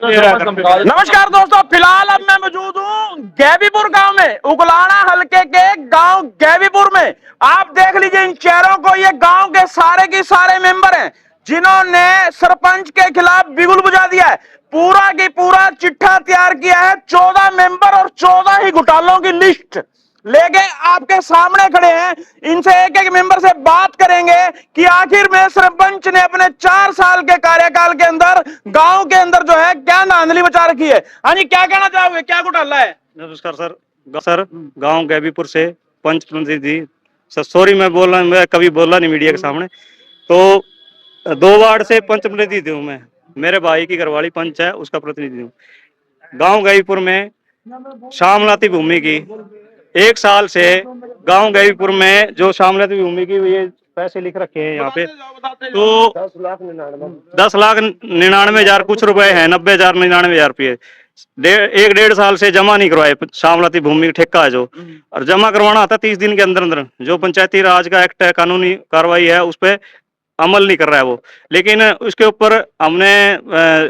नमस्कार दोस्तों, फिलहाल अब मैं मौजूद हूँ गैबीपुर गांव में, उगलाना हलके के गांव गैबीपुर में। आप देख लीजिए इन चेहरों को, ये गांव के सारे की सारे मेंबर हैं जिन्होंने सरपंच के खिलाफ बिगुल बुझा दिया है। पूरा की पूरा चिट्ठा तैयार किया है, 14 मेंबर और 14 ही घोटालों की लिस्ट लेके आपके सामने खड़े हैं। इनसे एक एक मेंबर से बात करेंगे कि आखिर में सरपंच ने अपने 4 साल के कार्यकाल के अंदर गांव के अंदर जो है क्या धांधली मचा रखी है। हाँ जी, क्या कहना चाहोगे, क्या घोटाला है? नमस्कार सर गांव गैबीपुर से पंच प्रतिनिधि सर, सॉरी मैं कभी बोला नहीं मीडिया के सामने। तो 2 वार्ड से पंच प्रतिनिधि हूँ मैं, मेरे भाई की घरवाली पंच है, उसका प्रतिनिधि हूँ। गांव गैबीपुर में शामलाती भूमि की 1 साल से गांव गैबीपुर में जो शामलाती भूमि की ये पैसे लिख रखे हैं यहाँ पे, तो 10,99,000 कुछ रुपए है, 90,099 रुपये 1.5 साल से जमा नहीं करवाए। शामलाती भूमि ठेका है जो, और जमा करवाना होता 30 दिन के अंदर अंदर। जो पंचायती राज का एक्ट है, कानूनी कार्रवाई है, उस पर अमल नहीं कर रहा है वो। लेकिन उसके ऊपर हमने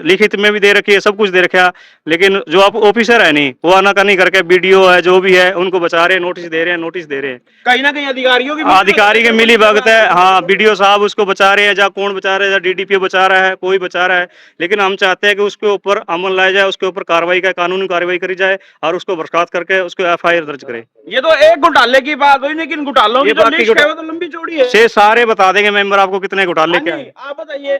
लिखित में भी दे रखी है, सब कुछ दे रखा, लेकिन जो आप ऑफिसर है नहीं, वो आनाकानी करके बीडीओ है जो भी है उनको बचा रहे हैं, नोटिस दे रहे हैं। कहीं ना कहीं अधिकारी की मिली भगत है। हाँ, बीडीओ साहब उसको बचा रहे हैं, या कौन बचा रहे हैं, या डीडीपीओ बचा रहा है, कोई बचा रहा है। लेकिन हम चाहते हैं कि उसके ऊपर अमल लाया जाए, उसके ऊपर कार्रवाई का कानूनी कार्रवाई करी जाए और उसको बर्खास्त करके उसको FIR दर्ज करे। ये तो एक घोटाले की बात हुई, लेकिन घोटालों की जो लिस्ट है वो तो लंबी चौड़ी है। से सारे बता देंगे मेंबर आपको कितने घोटाले क्या है। आप बताइए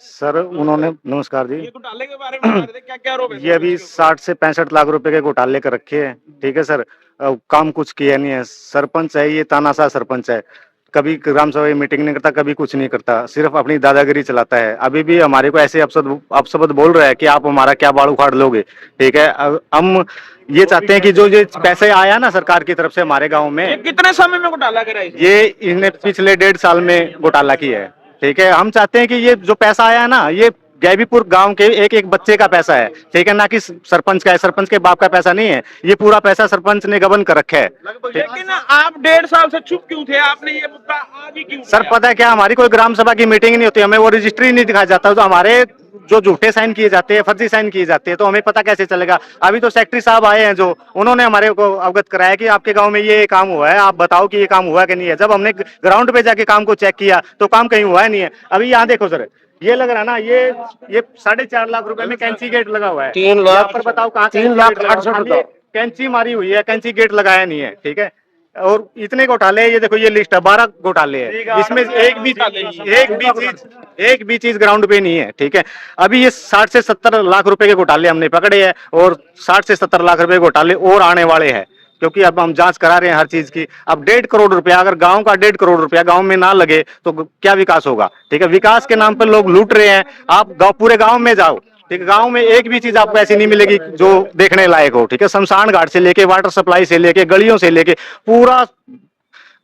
सर। उन्होंने नमस्कार जी, ये घोटाले के बारे में बता रहे थे, क्या क्या आरोप है? ये अभी 60 से 65 लाख रुपए के घोटाले कर रखे हैं। ठीक है सर, काम कुछ किया नहीं है। सरपंच है, ये तानाशाह सरपंच है, कभी ग्राम सभा में मीटिंग नहीं करता, कभी कुछ नहीं करता, सिर्फ अपनी दादागिरी चलाता है। अभी भी हमारे को ऐसे अपशब्द बोल रहा है कि आप हमारा क्या बाल उखाड़ लोगे। ठीक है, हम ये चाहते हैं कि जो ये पैसे आया ना सरकार की तरफ से हमारे गाँव में, ये कितने समय में घोटाला करा है? ये इन्हें पिछले 1.5 साल में घोटाला किया है। ठीक है, हम चाहते हैं कि ये जो पैसा आया है ना, ये गैबीपुर गांव के एक एक बच्चे का पैसा है। ठीक है, ना कि सरपंच का है, सरपंच के बाप का पैसा नहीं है। ये पूरा पैसा सरपंच ने गबन कर रखा है। लेकिन आप 1.5 साल से चुप क्यों थे? आपने ये मुद्दा आज ही क्यों? सर पता है क्या, हमारी कोई ग्राम सभा की मीटिंग नहीं होती, हमें वो रजिस्ट्री नहीं दिखाया जाता। तो हमारे जो झूठे साइन किए जाते हैं, फर्जी साइन किए जाते हैं, तो हमें पता कैसे चलेगा? अभी तो सेक्रेटरी साहब आए हैं, जो उन्होंने हमारे को अवगत कराया कि आपके गांव में ये काम हुआ है, आप बताओ कि ये काम हुआ कि नहीं है। जब हमने ग्राउंड पे जाके काम को चेक किया तो काम कहीं हुआ नहीं है। अभी यहाँ देखो सर, ये लग रहा है ना, ये 4.5 लाख रुपए में कैंची गेट लगा हुआ है। 3 लाख पर बताओ कहाँ 3,68,000 कैंची मारी हुई है, कैंची गेट लगाया नहीं है। ठीक है, और इतने घोटाले हैं। ये देखो, ये लिस्ट है, 12 घोटाले हैं, इसमें एक भी चीज ग्राउंड पे नहीं है। ठीक है, अभी ये 60 से 70 लाख रुपए के घोटाले हमने पकड़े हैं, और 60 से 70 लाख रुपए घोटाले और आने वाले हैं, क्योंकि अब हम जांच करा रहे हैं हर चीज की। अब 1.5 करोड़ रुपया, अगर गांव का 1.5 करोड़ रुपया गांव में ना लगे तो क्या विकास होगा? ठीक है, विकास के नाम पर लोग लूट रहे हैं। आप पूरे गांव में जाओ, ठीक है, गांव में एक भी चीज आपको ऐसी नहीं मिलेगी जो देखने लायक हो। ठीक है, शमशान घाट से लेके वाटर सप्लाई से लेके गलियों से लेके पूरा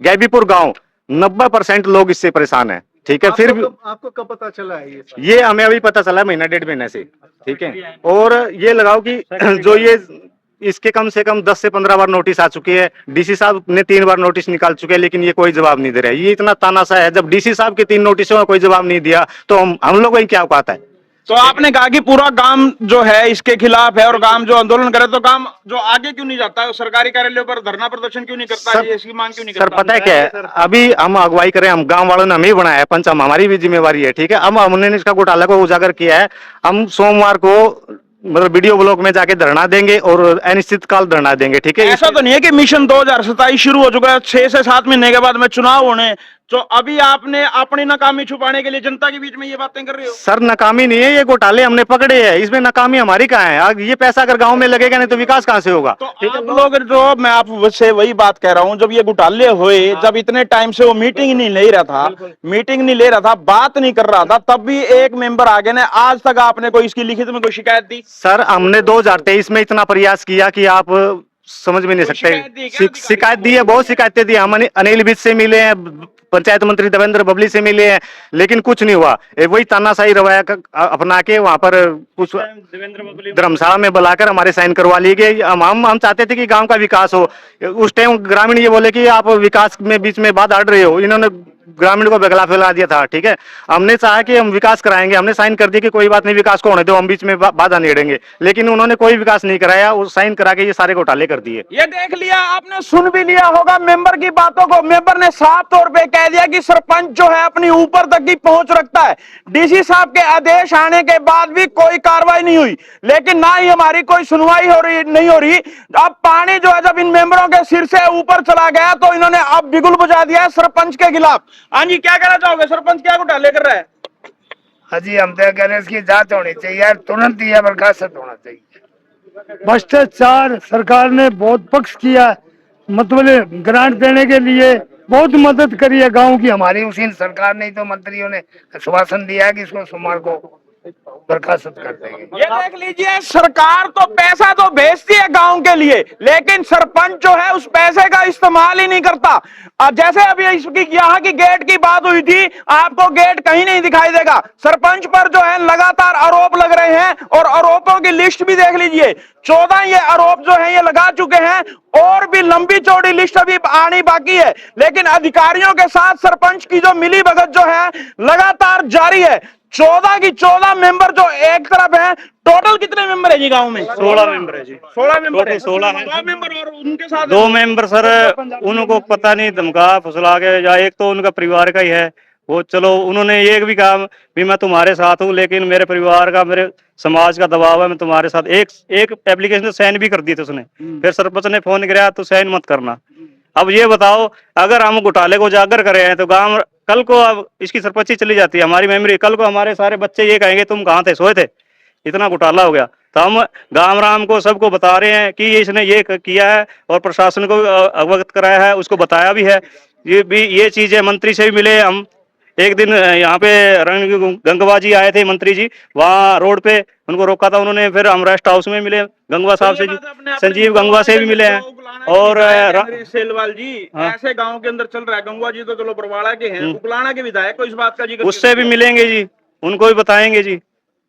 गैबीपुर गांव 90% लोग इससे परेशान है। ठीक है, फिर भी आपको कब पता चला है ये हमें अभी पता चला है, महीना 1.5 महीने से। ठीक है, और ये लगाओ कि जो ये इसके कम से कम 10 से 15 बार नोटिस आ चुकी है। डीसी साहब ने 3 बार नोटिस निकाल चुके हैं, लेकिन ये कोई जवाब नहीं दे रहा है। ये इतना तानाशाह है, जब डीसी साहब के 3 नोटिसों का कोई जवाब नहीं दिया तो हम लोगों की क्या औकात है? तो आपने कहा कि पूरा गांव जो है इसके खिलाफ है, और गांव जो आंदोलन करे, तो काम जो आगे क्यों नहीं जाता है? सरकारी कार्यालयों पर धरना प्रदर्शन क्यों नहीं करता है? इसकी मांग क्यों नहीं करता? सर पता है क्या है, अभी हम अगुवाई करें, हम गांव वालों ने हमें ही बनाया है पंच, हमारी भी जिम्मेवारी है। ठीक है, अब हमने इसका घोटाला को उजागर किया है। हम सोमवार को मतलब वीडियो ब्लॉक में जाके धरना देंगे और अनिश्चित काल धरना देंगे। ठीक है, ऐसा तो नहीं है कि मिशन 2027 शुरू हो चुका है, 6 से 7 महीने के बाद में चुनाव होने, तो अभी आपने अपनी नाकामी छुपाने के लिए जनता के बीच में ये बातें कर रहे हो? सर नाकामी नहीं है, ये घोटाले हमने पकड़े हैं, इसमें नाकामी हमारी कहाँ है? ये पैसा अगर गांव में लगेगा नहीं तो विकास कहाँ से होगा? तो आप लोग जो, मैं आपसे वही बात कह रहा हूँ, जब ये घोटाले हुए, जब इतने टाइम से वो मीटिंग नहीं ले रहा था, बात नहीं कर रहा था, तब भी एक मेंबर आगे ने, आज तक आपने कोई इसकी लिखित में कोई शिकायत दी? सर हमने 2023 में इतना प्रयास किया कि आप समझ में नहीं सकते। शिकायत दी है, बहुत शिकायतें दी। हम अनिल विज से मिले हैं, पंचायत मंत्री देवेंद्र बबली से मिले हैं, लेकिन कुछ नहीं हुआ। वही तानाशाही रवैया अपना के वहां पर कुछ धर्मशाला में बुलाकर हमारे साइन करवा लिए गए। हम चाहते थे कि गांव का विकास हो। उस टाइम ग्रामीण ये बोले कि आप विकास में बीच में बात आड़ रहे हो। इन्होंने ग्रामीण को बगला फैला दिया था, ठीक है। हमने चाहा कि हम विकास कराएंगे, हमने साइन कर दिया कि कोई बात नहीं, विकास को होने दो, हम बीच में बाधा नहीं अड़ेंगे, लेकिन उन्होंने कोई विकास नहीं कराया और साइन करा के ये सारे घोटाले कर दिए। ये देख लिया आपने, सुन भी लिया होगा मेंबर की बातों को। मेंबर ने साफ तौर पे कह दिया कि सरपंच जो है अपनी ऊपर तक की पहुंच रखता है। डीसी साहब के आदेश आने के बाद भी कोई कार्रवाई नहीं हुई, लेकिन ना ही हमारी कोई सुनवाई नहीं हो रही। अब पानी जो है जब इन मेंबरों के सिर से ऊपर चला गया तो इन्होंने अब बिगुल बुझा दिया है सरपंच के खिलाफ। हाँ जी, क्या कहना चाहोगे? सरपंच क्या घोटाले कर रहा है? हाँ जी, हम तो कह रहे हैं इसकी जांच होनी चाहिए यार, तुरंत यह बर्खास्त होना चाहिए। भ्रष्टाचार सरकार ने बहुत पक्ष किया, मतलब ग्रांट देने के लिए बहुत मदद करी है गांव की हमारी। हमारी उसी सरकार ने तो मंत्रियों ने आश्वासन दिया है कि इसको सोमवार को बर्खास्त कर देंगे। ये देख लीजिए, सरकार तो पैसा तो भेजती है गांव के लिए, लेकिन सरपंच जो है उस पैसे का इस्तेमाल ही नहीं करता। जैसे अभी इसकी यहाँ की गेट की बात हुई थी, आपको गेट कहीं नहीं दिखाई देगा। सरपंच पर जो है लगातार आरोप लग रहे हैं और आरोपों की लिस्ट भी देख लीजिए, 14 ये आरोप जो है ये लगा चुके हैं और भी लंबी चौड़ी लिस्ट अभी आनी बाकी है। लेकिन अधिकारियों के साथ सरपंच की जो मिली भगत जो है लगातार जारी है। 14 की 14 मेंबर जो एक तरफ है। टोटल कितने मेंबर है जी गांव में? 16 मेंबर है जी। 16 मेंबर है। 16 है। 2 मेंबर और उनके साथ 2 मेंबर सर, उनको पता नहीं धमका फुसला के, या एक तो उनका परिवार का ही है वो। चलो उन्होंने ये भी कहा भी मैं तुम्हारे साथ हूँ, लेकिन मेरे परिवार का, मेरे समाज का दबाव है, मैं तुम्हारे साथ। एक एप्लीकेशन साइन भी कर दिए थे उसने। फिर सरपंच ने फोन कराया तो साइन मत करना। अब ये बताओ, अगर हम घोटाले को उजागर कर रहे हैं तो गांव कल को अब इसकी सरपंची चली जाती है, हमारी मेमोरी, कल को हमारे सारे बच्चे ये कहेंगे तुम कहाँ थे, सोए थे, इतना घोटाला हो गया। तो हम गांव राम को सबको बता रहे हैं कि इसने ये किया है और प्रशासन को अवगत कराया है, उसको बताया भी है। ये चीजें मंत्री से भी मिले हम। एक दिन यहाँ पे गंगवा जी आए थे, मंत्री जी, वहाँ रोड पे उनको रोका था उन्होंने। फिर हम रेस्ट हाउस में मिले गंगवा साहब से जी, संजीव गंगवा से भी मिले हैं। और सेलवाल जी, ऐसे गांव के अंदर चल रहा है, गंगवा जी तो चलो बरवाड़ा के हैं, उकलाना के विधायक को इस बात का जिक्र, उससे भी मिलेंगे जी, उनको भी बताएंगे जी,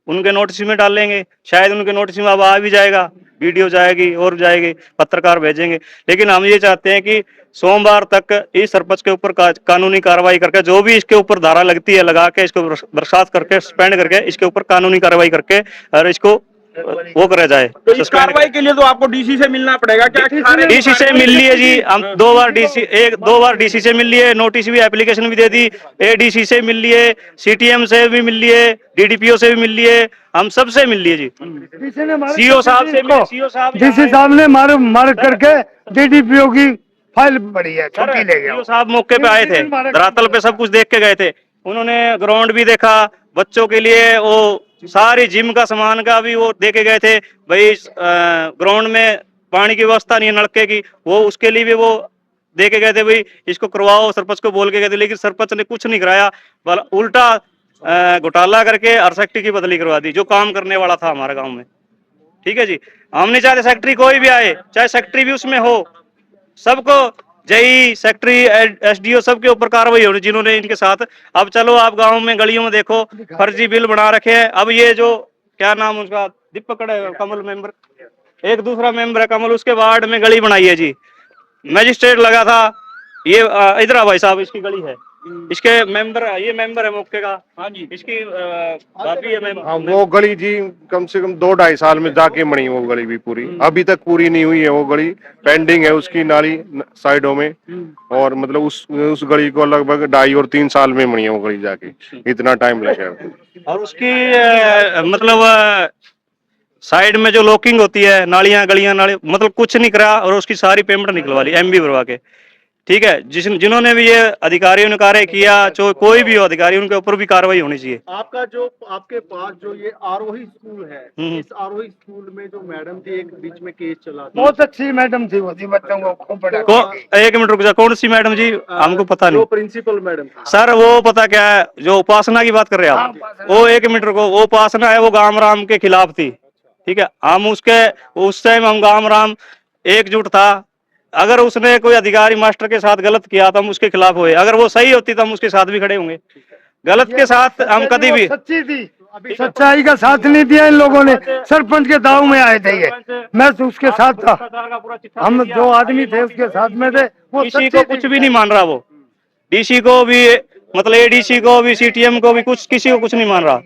उनके नोटिस में डालेंगे, शायद उनके नोटिस में अब आ भी जाएगा, वीडियो जाएगी और जाएगी, पत्रकार भेजेंगे। लेकिन हम ये चाहते हैं कि सोमवार तक इस सरपंच के ऊपर कानूनी कार्रवाई करके, जो भी इसके ऊपर धारा लगती है लगा के, इसको बर्खास्त करके, सस्पेंड करके, इसके ऊपर कानूनी कार्रवाई करके और इसको वो करा जाए। तो इस कार्रवाई के लिए तो आपको डीसी से मिलना पड़ेगा। क्या डीसी से मिल लिए जी हम 2 बार, दो बार डीसी से मिल लिए, नोटिस भी, एप्लीकेशन भी दे दी, एडीसी से मिल लिए, सीटीएम से भी मिल लिए, डीडीपीओ से भी मिल लिए, हम सबसे मिल लिए जी। सीओ साहब से मिले, सीओ साहब, डीसी साहब ने मार करके डीडीपीओ की फाइल बड़ी है, छुट्टी ले गया। सीओ साहब मौके पे आए थे, धरातल पे सब कुछ देख के गए थे। उन्होंने ग्राउंड भी देखा, बच्चों के लिए वो सारी जिम का सामान का भी वो देके गए थे। भाई ग्राउंड में पानी की व्यवस्था नहीं है नलके की, वो उसके लिए भी वो देके गए थे, भाई इसको करवाओ, सरपंच को बोल के गए थे। लेकिन सरपंच ने कुछ नहीं कराया, उल्टा घोटाला करके और सेक्रेटरी की बदली करवा दी, जो काम करने वाला था हमारे गांव में। ठीक है जी, हम नहीं चाहते सेक्रेटरी कोई भी आए, चाहे सेक्रेटरी भी उसमें हो, सबको जेई, सेक्रेटरी, एसडीओ सबके ऊपर कार्रवाई होनी जिन्होंने इनके साथ। अब चलो आप गांव में गलियों में देखो, फर्जी बिल बना रखे हैं। अब ये जो क्या नाम उसका, दीपक कमल मेंबर, एक दूसरा मेंबर है कमल, उसके वार्ड में गली बनाई है जी, मैजिस्ट्रेट लगा था। ये इधर भाई साहब, इसकी गली है, इसके मेंबर, ये मेंबर है मौके का। हाँ जी, इसकी भाभी है मेंबर। हाँ, वो गली जी कम से कम 2-2.5 साल में जाके बनी वो गली भी पूरी, अभी तक पूरी नहीं हुई है वो गली, पेंडिंग है उसकी नाली साइडों में। और मतलब उस गली को लगभग 2.5 और 3 साल में बनी है वो गली जाके, इतना टाइम लगा। और उसकी मतलब साइड में जो लॉकिंग होती है, नालियां गलियां नाली, मतलब कुछ नहीं करा और उसकी सारी पेमेंट निकलवा ली एमबी भरवा के। ठीक है, जिन्होंने भी ये अधिकारियों ने कार्य किया, जो कोई भी हो अधिकारी, उनके ऊपर भी कार्रवाई होनी चाहिए। आपका जो आपके पास जो ये आरोही स्कूल है, इस आरोही स्कूल में जो मैडम थी, एक बीच में केस चला था, बहुत अच्छी मैडम थी वो, बच्चों को खूब पढ़ाती थी। 1 मिनट रुक जा, कौन सी मैडम जी? हमको पता नहीं प्रिंसिपल मैडम सर। वो पता क्या है, जो उपासना की बात कर रहे हैं आप, वो 1 मिनट रुको, वो उपासना है, वो गांव राम के खिलाफ थी। ठीक है, हम उस टाइम हम गांव राम एकजुट था। अगर उसने कोई अधिकारी मास्टर के साथ गलत किया तो हम उसके खिलाफ हुए, अगर वो सही होती तो हम उसके साथ भी खड़े होंगे। गलत के साथ हम कभी भी, सच्ची थी, सच्चाई का साथ नहीं दिया इन लोगों ने, सरपंच के दाव में आए थे ये, मैं तो उसके साथ था, हम जो आदमी थे उसके साथ में थे। वो डीसी को कुछ भी नहीं मान रहा, वो डीसी को भी मतलब एडीसी को भी, सीटीएम को भी, कुछ किसी को कुछ नहीं मान रहा,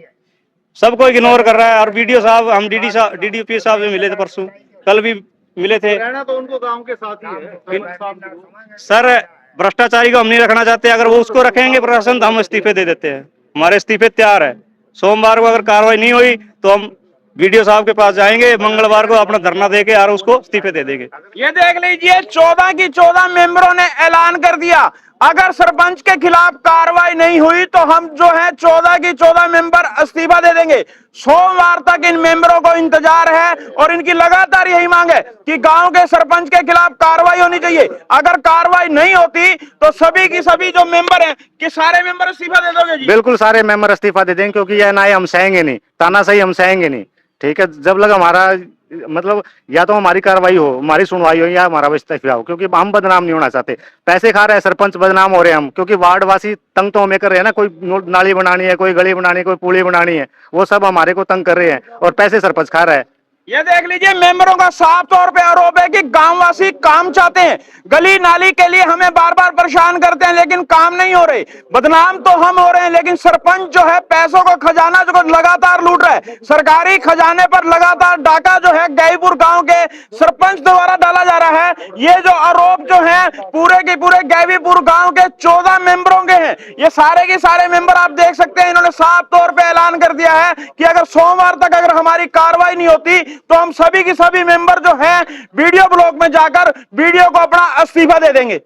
सबको इग्नोर कर रहा है। और वीडियो साहब, हम डीडीपी साहब से मिले थे परसों, कल भी मिले थे। रहना तो उनको गांव के साथ ही है सर भ्रष्टाचारी को हम नहीं रखना चाहते, अगर वो उसको रखेंगे प्रशासन तो हम इस्तीफे दे देते हैं, हमारे इस्तीफे तैयार है। सोमवार को अगर कार्रवाई नहीं हुई तो हम वीडियो साहब के पास जाएंगे, मंगलवार को अपना धरना देके और उसको इस्तीफे दे देंगे। ये देख लीजिए 14 की 14 मेंबरों ने ऐलान कर दिया, अगर सरपंच के खिलाफ कार्रवाई नहीं हुई तो हम जो है 14 की 14 मेंबर इस्तीफा दे देंगे। सोमवार तक इन मेंबरों को इंतजार है और इनकी लगातार यही मांग है कि गांव के सरपंच के खिलाफ कार्रवाई होनी चाहिए। अगर कार्रवाई नहीं होती तो सभी की सभी जो मेंबर हैं कि सारे मेंबर इस्तीफा दे दोगे जी? बिल्कुल सारे मेंबर इस्तीफा दे देंगे, क्योंकि यह ना हम सहेंगे नहीं, तानाशाही हम सहेंगे नहीं। ठीक है, जब लग हमारा मतलब या तो हमारी कार्रवाई हो, हमारी सुनवाई हो, या हमारा इस्तीफा हो, क्योंकि हम बदनाम नहीं होना चाहते। पैसे खा रहे हैं सरपंच, बदनाम हो रहे हैं हम, क्योंकि वार्ड वासी तंग तो हमें कर रहे हैं ना, कोई नाली बनानी है, कोई गली बनानी है, कोई पुली बनानी है, वो सब हमारे को तंग कर रहे हैं और पैसे सरपंच खा रहा है। ये देख लीजिए मेंबरों का साफ तौर पे आरोप है कि गांववासी काम चाहते हैं, गली नाली के लिए हमें बार बार परेशान करते हैं लेकिन काम नहीं हो रहे, बदनाम तो हम हो रहे हैं लेकिन सरपंच जो है पैसों को खजाना जो लगातार लूट रहा है। सरकारी खजाने पर लगातार डाका जो है गैबीपुर गांव के सरपंच द्वारा डाला जा रहा है। ये जो आरोप जो है पूरे के पूरे गैबीपुर गांव के 14 मेंबरों के हैं। ये सारे के सारे मेंबर आप देख सकते हैं, इन्होंने साफ तौर पर ऐलान कर दिया है कि अगर सोमवार तक अगर हमारी कार्रवाई नहीं होती तो हम सभी की सभी मेंबर जो हैं वीडियो ब्लॉग में जाकर वीडियो को अपना इस्तीफा दे देंगे।